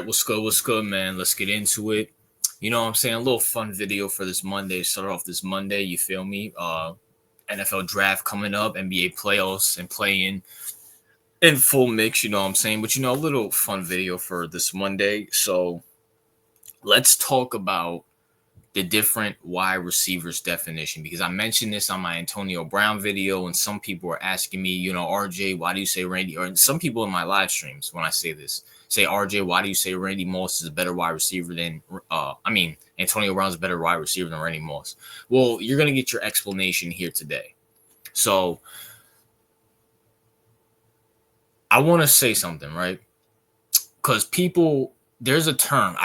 what's good? What's good, man? Let's get into it. You know what I'm saying? A little fun video for this Monday. Start off this Monday, you feel me? NFL draft coming up, NBA playoffs and playing in full mix, you know what I'm saying? But a little fun video for this Monday. So let's talk about the different wide receivers definition because I mentioned this on my Antonio Brown video, and some people are asking me, RJ, why do you say Randy? Or some people in my live streams, when I say this, say, RJ, why do you say Randy Moss is a better wide receiver than, Antonio Brown's a better wide receiver than Randy Moss? Well, you're going to get your explanation here today. So I want to say something, right? Because there's a term,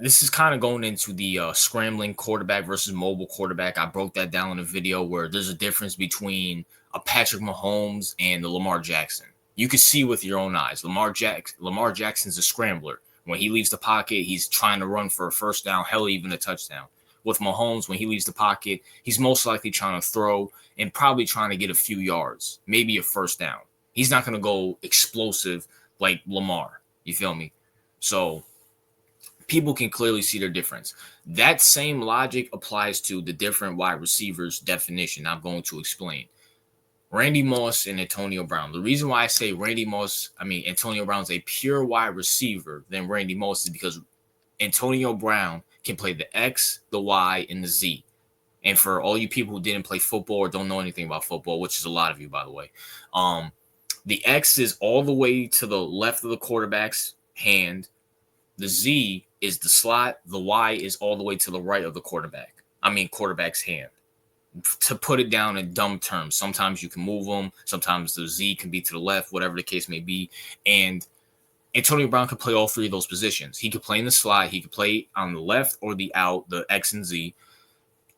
this is kind of going into the scrambling quarterback versus mobile quarterback. I broke that down in a video where there's a difference between a Patrick Mahomes and the Lamar Jackson. You can see with your own eyes. Lamar Jackson's a scrambler. When he leaves the pocket, he's trying to run for a first down, hell, even a touchdown. With Mahomes, when he leaves the pocket, he's most likely trying to throw and probably trying to get a few yards, maybe a first down. He's not going to go explosive like Lamar. You feel me? So people can clearly see their difference. That same logic applies to the different wide receivers definition I'm going to explain. Randy Moss and Antonio Brown. The reason why I say Antonio Brown's a pure wide receiver than Randy Moss is because Antonio Brown can play the X, the Y, and the Z. And for all you people who didn't play football or don't know anything about football, which is a lot of you, by the way, the X is all the way to the left of the quarterback's hand. The Z is the slot. The Y is all the way to the right of the quarterback's hand. To put it down in dumb terms, sometimes you can move them. Sometimes the Z can be to the left, whatever the case may be. And Antonio Brown could play all three of those positions. He could play in the slot. He could play on the left or the out, the X and Z.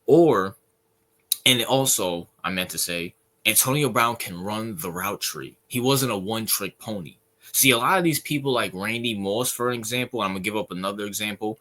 And also, I meant to say, Antonio Brown can run the route tree. He wasn't a one-trick pony. See, a lot of these people like Randy Moss, for example, I'm going to give up another example,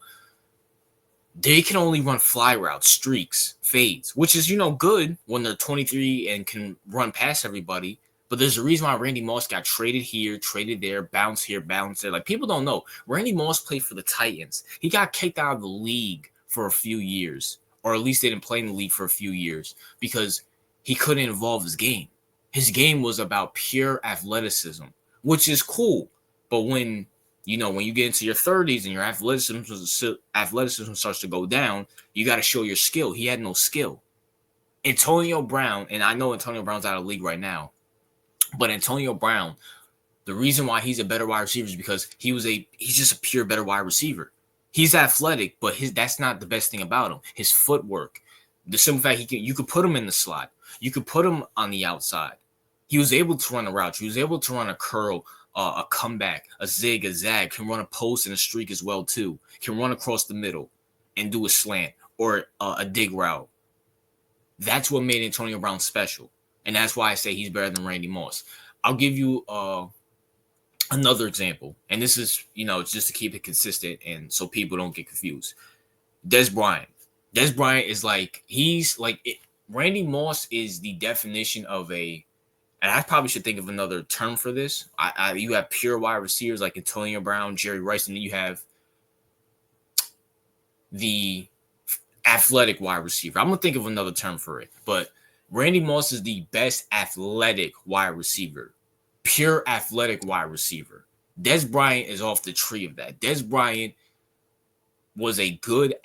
they can only run fly routes, streaks, fades, which is, good when they're 23 and can run past everybody. But there's a reason why Randy Moss got traded here, traded there, bounce here, bounce there. Like, people don't know. Randy Moss played for the Titans. He got kicked out of the league for a few years, or at least they didn't play in the league for a few years because he couldn't evolve his game. His game was about pure athleticism, which is cool. But when you get into your 30s and your athleticism starts to go down, you got to show your skill. He had no skill. Antonio Brown, and I know Antonio Brown's out of the league right now, but Antonio Brown, the reason why he's a better wide receiver is because he's just a pure better wide receiver. He's athletic, but that's not the best thing about him. His footwork, the simple fact you could put him in the slot, you could put him on the outside. He was able to run a route. He was able to run a curl, a comeback, a zig, a zag, can run a post and a streak as well too. Can run across the middle and do a slant or a dig route. That's what made Antonio Brown special. And that's why I say he's better than Randy Moss. I'll give you another example. And this is, it's just to keep it consistent and so people don't get confused. Dez Bryant. Dez Bryant is Randy Moss is the definition of and I probably should think of another term for this. You have pure wide receivers like Antonio Brown, Jerry Rice, and then you have the athletic wide receiver. I'm going to think of another term for it. But Randy Moss is the best athletic wide receiver. Pure athletic wide receiver. Dez Bryant is off the tree of that. Dez Bryant was a good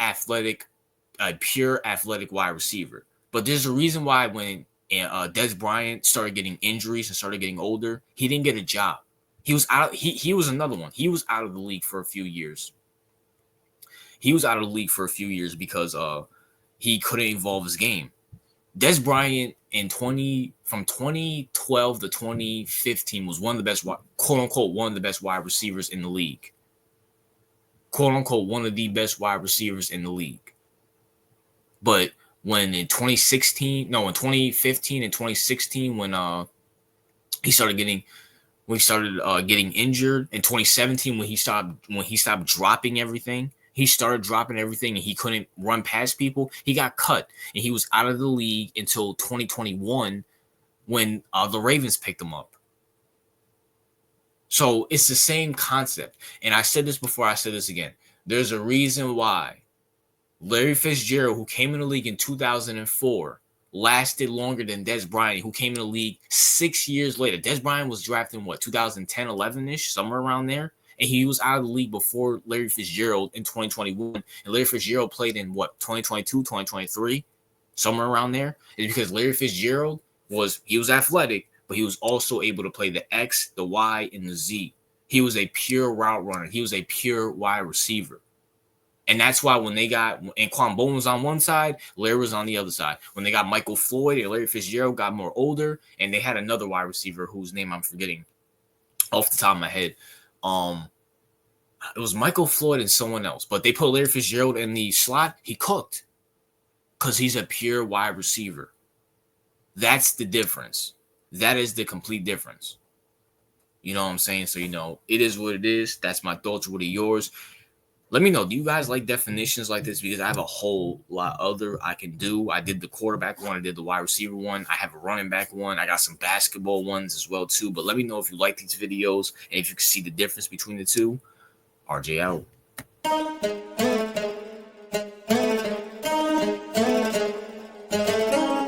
pure athletic wide receiver. But there's a reason why when Dez Bryant started getting injuries and started getting older, he didn't get a job. He was out. He was another one. He was out of the league for a few years. Because he couldn't evolve his game. Dez Bryant from 2012 to 2015 was one of the best, quote unquote, one of the best wide receivers in the league. Quote unquote, one of the best wide receivers in the league. But when in 2015 and 2016, when he started getting injured, in 2017 when he stopped dropping everything, and he couldn't run past people, he got cut and he was out of the league until 2021 when the Ravens picked him up. So it's the same concept. And I said this before, I said this again. There's a reason why Larry Fitzgerald, who came in the league in 2004, lasted longer than Dez Bryant, who came in the league 6 years later. Dez Bryant was drafted in 2010, 11-ish, somewhere around there. And he was out of the league before Larry Fitzgerald in 2021. And Larry Fitzgerald played in 2022, 2023, somewhere around there. It's because Larry Fitzgerald was athletic, but he was also able to play the X, the Y, and the Z. He was a pure route runner. He was a pure wide receiver. And that's why when they got Anquan Boldin was on one side, Larry was on the other side. When they got Michael Floyd and Larry Fitzgerald got more older, and they had another wide receiver whose name I'm forgetting off the top of my head. It was Michael Floyd and someone else, but they put Larry Fitzgerald in the slot. He cooked because he's a pure wide receiver. That's the difference. That is the complete difference. You know what I'm saying? So, it is what it is. That's my thoughts. What are yours? Let me know. Do you guys like definitions like this? Because I have a whole lot other I can do. I did the quarterback one. I did the wide receiver one. I have a running back one. I got some basketball ones as well, too. But let me know if you like these videos and if you can see the difference between the two. RJ out.